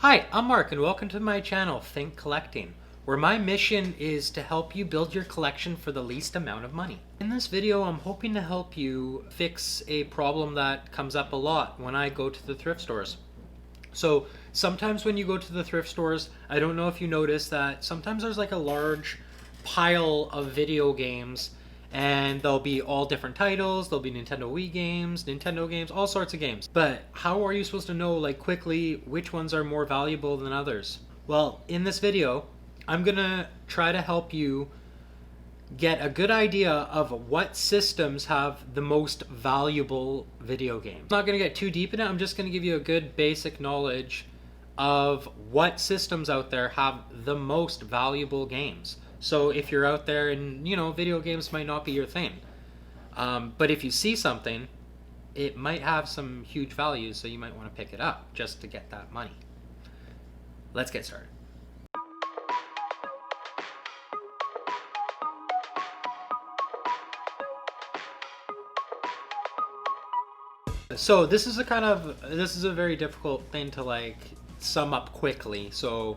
Hi, I'm Mark and welcome to my channel, Think Collecting, where my mission is to help you build your collection for the least amount of money. In this video, I'm hoping to help you fix a problem that comes up a lot when I go to the thrift stores. So sometimes when you go to the thrift stores, I don't know if you notice that sometimes there's like a large pile of video games, and there'll be all different titles. There'll be Nintendo Wii games, Nintendo games, all sorts of games. But how are you supposed to know like quickly which ones are more valuable than others? Well, in this video, I'm gonna try to help you get a good idea of what systems have the most valuable video games. I'm not gonna get too deep in it. I'm just gonna give you a good basic knowledge of what systems out there have the most valuable games. So if you're out there and, video games might not be your thing. But if you see something, it might have some huge value, so you might want to pick it up just to get that money. Let's get started. So this is a very difficult thing to like sum up quickly. So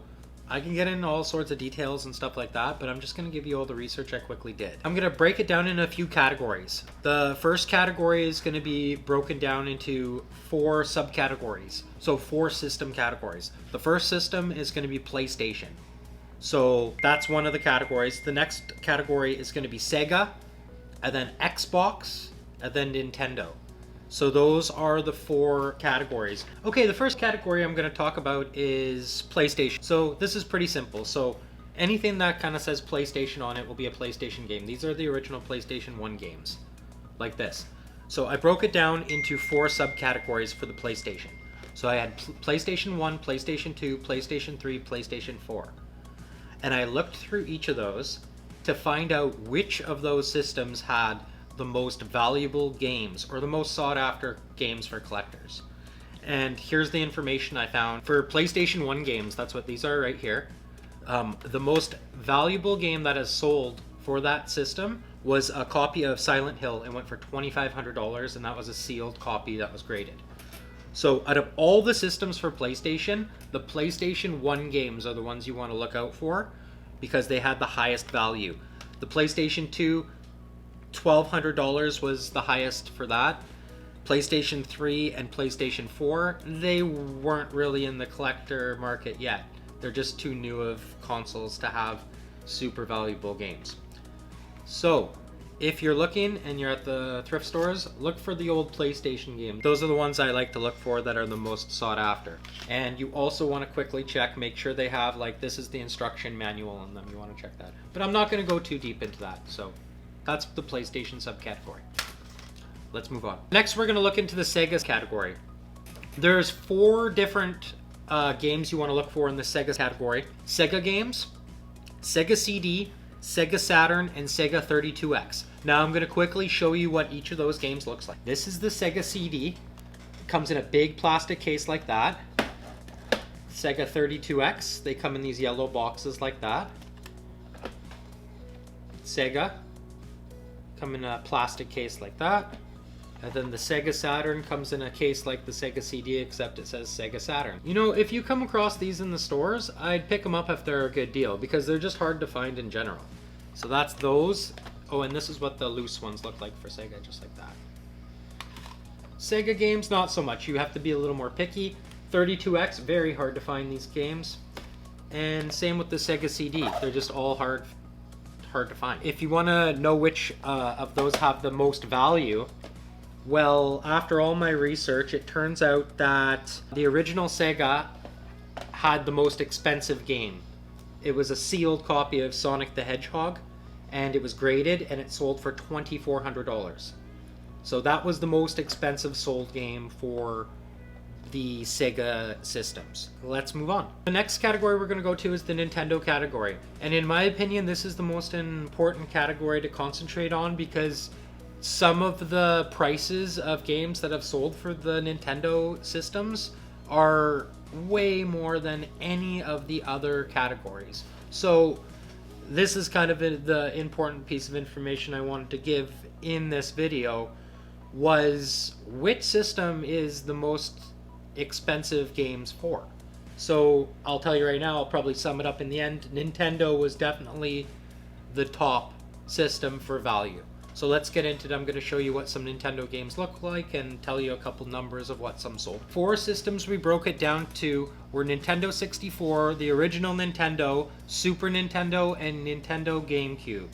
I can get into all sorts of details and stuff like that, but I'm just going to give you all the research I quickly did. I'm going to break it down into a few categories. The first category is going to be broken down into 4 subcategories. So 4 system categories. The first system is going to be PlayStation. So that's one of the categories. The next category is going to be Sega, and then Xbox, and then Nintendo. So those are the 4 categories. Okay, the first category I'm going to talk about is PlayStation. So this is pretty simple. So anything that kind of says PlayStation on it will be a PlayStation game. These are the original PlayStation 1 games, like this. So I broke it down into 4 subcategories for the PlayStation. So I had PlayStation 1, PlayStation 2, PlayStation 3, PlayStation 4. And I looked through each of those to find out which of those systems had the most valuable games or the most sought after games for collectors. And here's the information I found for PlayStation 1 games. That's what these are right here. The most valuable game that has sold for that system was a copy of Silent Hill. It went for $2,500, and that was a sealed copy that was graded. So out of all the systems for PlayStation, the PlayStation 1 games are the ones you want to look out for because they had the highest value. The PlayStation 2, $1,200 was the highest for that. PlayStation 3 and PlayStation 4, they weren't really in the collector market yet. They're just too new of consoles to have super valuable games. So if you're looking and you're at the thrift stores, look for the old PlayStation games. Those are the ones I like to look for that are the most sought after. And you also want to quickly check, make sure they have like, this is the instruction manual on them. You want to check that. But I'm not going to go too deep into that. So that's the PlayStation subcategory. Let's move on. Next, we're going to look into the Sega category. There's 4 different games you want to look for in the Sega category. Sega games, Sega CD, Sega Saturn, and Sega 32X. Now I'm going to quickly show you what each of those games looks like. This is the Sega CD. It comes in a big plastic case like that. Sega 32X, they come in these yellow boxes like that. Sega come in a plastic case like that. And then the Sega Saturn comes in a case like the Sega CD, except it says Sega Saturn. If you come across these in the stores, I'd pick them up if they're a good deal because they're just hard to find in general. So that's those. Oh, and this is what the loose ones look like for Sega, just like that. Sega games, not so much. You have to be a little more picky. 32X, very hard to find these games. And same with the Sega CD. They're just all hard to find. If you want to know which of those have the most value, well, after all my research, it turns out that the original Sega had the most expensive game. It was a sealed copy of Sonic the Hedgehog, and it was graded, and it sold for $2,400. So that was the most expensive sold game for the Sega systems. Let's move on. The next category we're going to go to is the Nintendo category. And in my opinion, this is the most important category to concentrate on because some of the prices of games that have sold for the Nintendo systems are way more than any of the other categories. So this is kind of the important piece of information I wanted to give in this video was which system is the most expensive games for. So I'll tell you right now, I'll probably sum it up in the end. Nintendo was definitely the top system for value. So let's get into it. I'm going to show you what some Nintendo games look like and tell you a couple numbers of what some sold. Four systems we broke it down to were Nintendo 64, the original Nintendo, Super Nintendo, and Nintendo GameCube.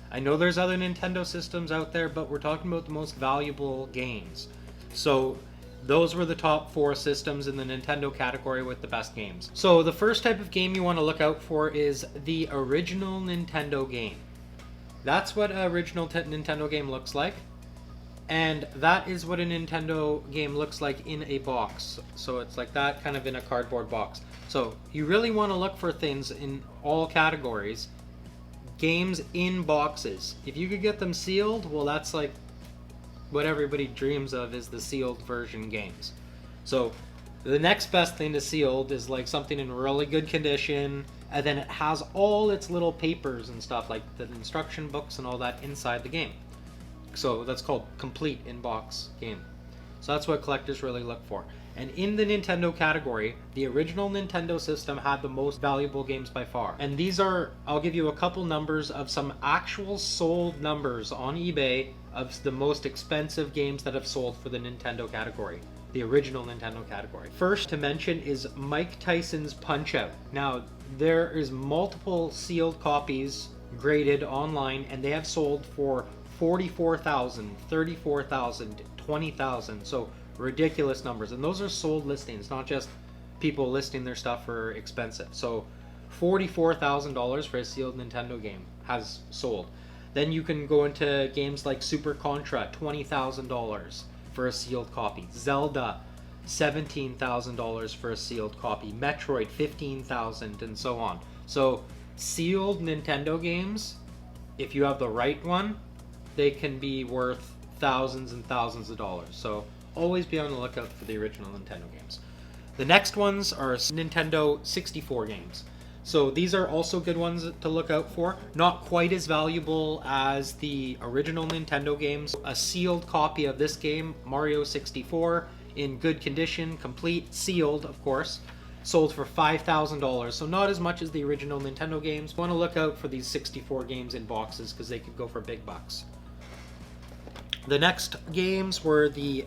I know there's other Nintendo systems out there, but we're talking about the most valuable games. So those were the top four systems in the Nintendo category with the best games. So the first type of game you want to look out for is the original Nintendo game. That's what an original Nintendo game looks like. And that is what a Nintendo game looks like in a box. So it's like that, kind of in a cardboard box. So you really want to look for things in all categories. Games in boxes. If you could get them sealed, well, that's like what everybody dreams of, is the sealed version games. So the next best thing to sealed is like something in really good condition, and then it has all its little papers and stuff, like the instruction books and all that inside the game. So that's called complete in-box game. So that's what collectors really look for. And in the Nintendo category, the original Nintendo system had the most valuable games by far. And these are, I'll give you a couple numbers of some actual sold numbers on eBay of the most expensive games that have sold for the Nintendo category. The original Nintendo category. First to mention is Mike Tyson's Punch-Out! Now, there is multiple sealed copies graded online, and they have sold for $44,000, $34,000, $20,000. So ridiculous numbers, and those are sold listings, not just people listing their stuff for expensive. So $44,000 for a sealed Nintendo game has sold. Then you can go into games like Super Contra, $20,000 for a sealed copy. Zelda, $17,000 for a sealed copy. Metroid, $15,000, and so on. So sealed Nintendo games, if you have the right one, they can be worth thousands and thousands of dollars. So always be on the lookout for the original Nintendo games. The next ones are Nintendo 64 games. So these are also good ones to look out for. Not quite as valuable as the original Nintendo games. A sealed copy of this game, Mario 64, in good condition, complete, sealed, of course, sold for $5,000. So not as much as the original Nintendo games. Want to look out for these 64 games in boxes because they could go for big bucks. The next games were the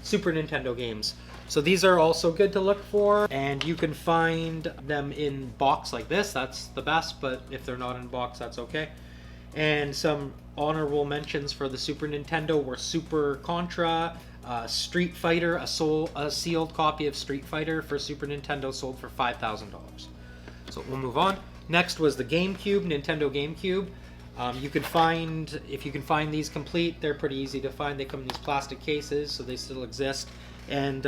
Super Nintendo games. So these are also good to look for, and you can find them in box like this. That's the best, but if they're not in box, that's okay. And some honorable mentions for the Super Nintendo were Super Contra, Street Fighter, a sealed copy of Street Fighter for Super Nintendo sold for $5,000. So we'll move on. Next was the GameCube, Nintendo GameCube. If you can find these complete, they're pretty easy to find. They come in these plastic cases, so they still exist. And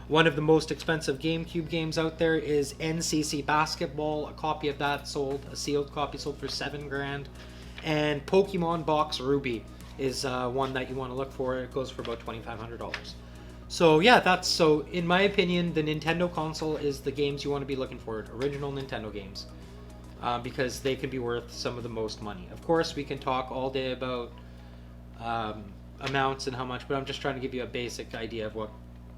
one of the most expensive GameCube games out there is NCC Basketball. A copy of that sold, a sealed copy sold for $7,000. And Pokemon Box Ruby is one that you want to look for. It goes for about $2,500. So yeah, so in my opinion, the Nintendo console is the games you want to be looking for, original Nintendo games. Because they can be worth some of the most money. Of course, we can talk all day about amounts and how much, but I'm just trying to give you a basic idea of what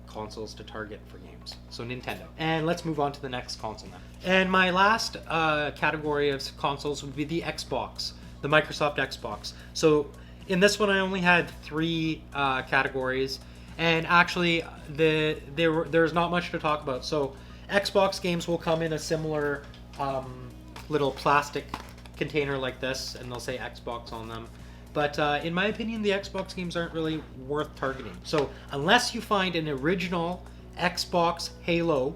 consoles to target for games. So Nintendo. And let's move on to the next console now. And my last category of consoles would be the Xbox, the Microsoft Xbox. So in this one, I only had three categories, and actually there's not much to talk about. So Xbox games will come in a similar little plastic container like this, and they'll say Xbox on them. But in my opinion, the Xbox games aren't really worth targeting. So unless you find an original Xbox Halo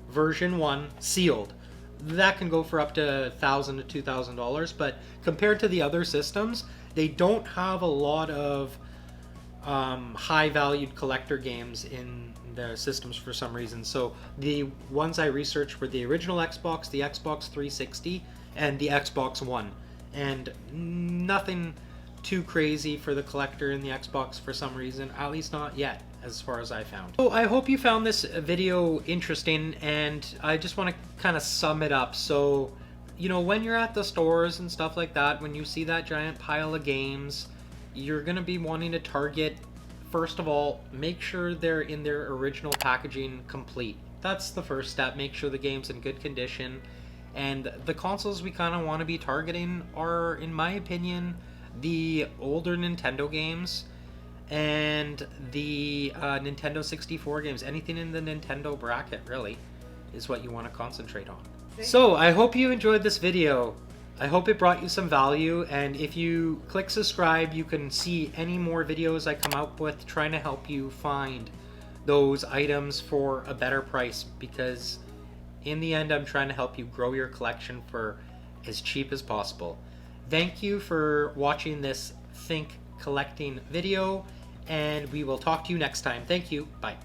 version 1 sealed, that can go for up to $1,000 to $2,000. But compared to the other systems, they don't have a lot of high-valued collector games in their systems for some reason. So the ones I researched were the original Xbox, the Xbox 360, and the Xbox One. And nothing too crazy for the collector in the Xbox for some reason, at least not yet, as far as I found. So I hope you found this video interesting, and I just want to kind of sum it up. So, you know, when you're at the stores and stuff like that, when you see that giant pile of games, you're going to be wanting to target, first of all, make sure they're in their original packaging complete. that's the first step. Make sure the game's in good condition. And the consoles we kind of want to be targeting are, in my opinion, the older Nintendo games and the Nintendo 64 games. Anything in the Nintendo bracket, really, is what you want to concentrate on. So, I hope you enjoyed this video. I hope it brought you some value, and if you click subscribe, you can see any more videos I come out with trying to help you find those items for a better price, because in the end, I'm trying to help you grow your collection for as cheap as possible. Thank you for watching this Think Collecting video, and we will talk to you next time. Thank you. Bye.